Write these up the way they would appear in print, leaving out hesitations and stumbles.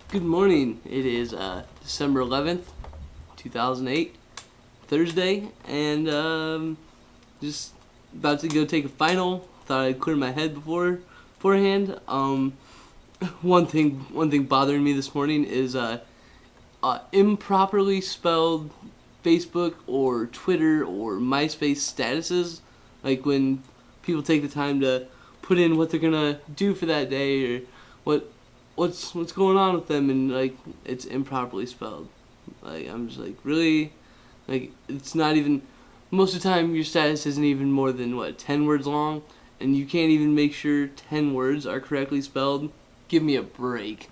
Good morning. It is December 11th, 2008, Thursday, and just about to go take a final. Thought I'd clear my head beforehand. One thing bothering me this morning is improperly spelled Facebook or Twitter or MySpace statuses. Like when people take the time to put in what they're gonna do for that day or what's going on with them, and like it's improperly spelled. Like I'm just like, really? Like it's not even, most of the time your status isn't even more than 10 words long, and you can't even make sure 10 words are correctly spelled. Give me a break.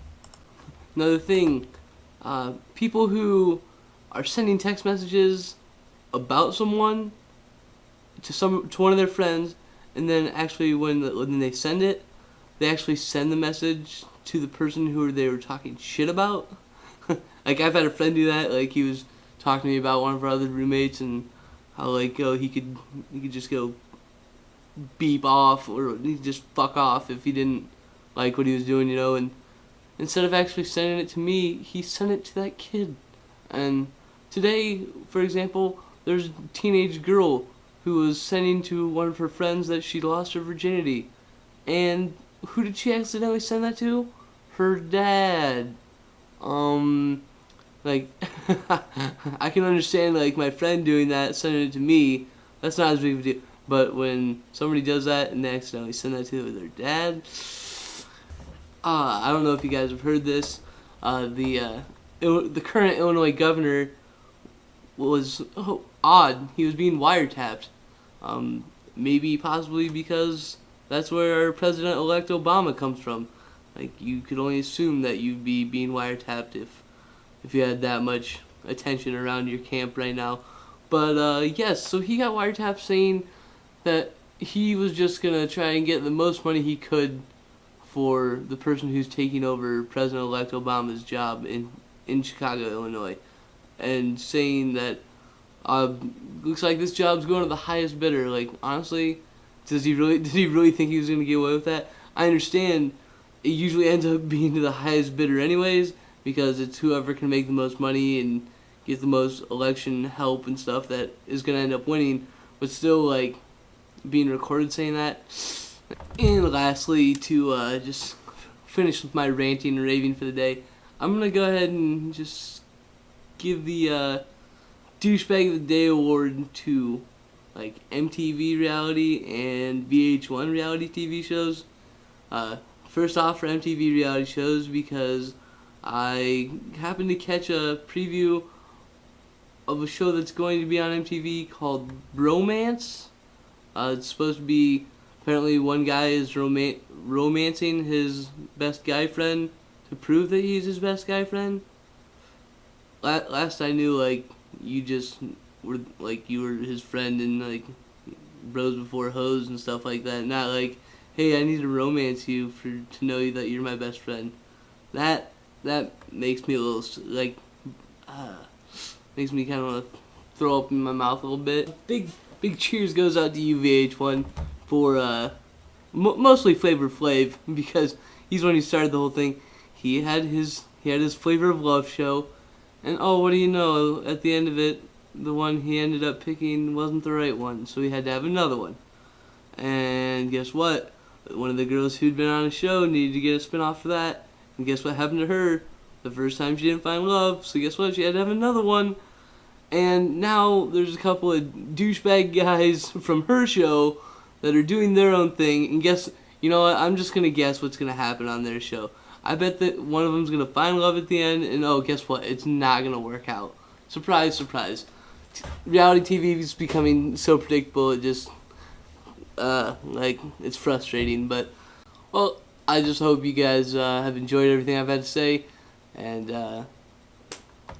Another thing, people who are sending text messages about someone to one of their friends, and then actually when they send it, they actually send the message to the person who they were talking shit about. Like I've had a friend do that. Like he was talking to me about one of our other roommates and how he could just go beep off, or he could just fuck off if he didn't like what he was doing, and instead of actually sending it to me, he sent it to that kid. And today, for example, there's a teenage girl who was sending to one of her friends that she lost her virginity. And who did she accidentally send that to? Her dad. Like, I can understand, like, my friend doing that, sending it to me. That's not as big of a deal. But when somebody does that and they accidentally send that to their dad, I don't know if you guys have heard this. The current Illinois governor was odd. He was being wiretapped. Maybe possibly because that's where our President-elect Obama comes from. Like, you could only assume that you'd be being wiretapped if you had that much attention around your camp right now. But yes, so he got wiretapped saying that he was just gonna try and get the most money he could for the person who's taking over President-elect Obama's job in Chicago, Illinois, and saying that looks like this job's going to the highest bidder. Like, honestly, did he really think he was going to get away with that? I understand it usually ends up being to the highest bidder anyways, because it's whoever can make the most money and get the most election help and stuff that is going to end up winning. But still, like, being recorded saying that. And lastly, to just finish with my ranting and raving for the day, I'm going to go ahead and just give the Douchebag of the Day award to like MTV reality and VH1 reality TV shows. First off, for MTV reality shows, because I happened to catch a preview of a show that's going to be on MTV called Bromance. It's supposed to be, apparently one guy is romancing his best guy friend to prove that he's his best guy friend. Last I knew, like, you just were, like, you were his friend and, like, bros before hoes and stuff like that. Not like, hey, I need to romance you to know that you're my best friend. That makes me a little, like, makes me kind of want to throw up in my mouth a little bit. Big cheers goes out to you, VH1, for mostly Flavor Flav, because he's the one who started the whole thing. He had his Flavor of Love show, and what do you know? At the end of it, the one he ended up picking wasn't the right one, so he had to have another one. And guess what? One of the girls who'd been on the show needed to get a spinoff for that, and guess what happened to her? The first time she didn't find love, so guess what? She had to have another one. And now there's a couple of douchebag guys from her show that are doing their own thing, and you know what? I'm just gonna guess what's gonna happen on their show. I bet that one of them's gonna find love at the end, and guess what? It's not gonna work out. Surprise, surprise. Reality TV is becoming so predictable. It just, like, it's frustrating. But, well, I just hope you guys have enjoyed everything I've had to say, and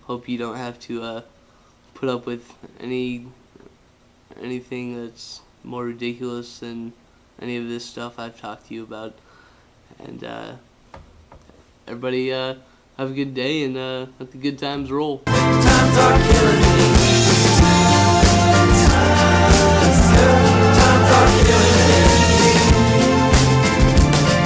hope you don't have to put up with anything that's more ridiculous than any of this stuff I've talked to you about. And everybody have a good day, and let the good times roll. Times are killing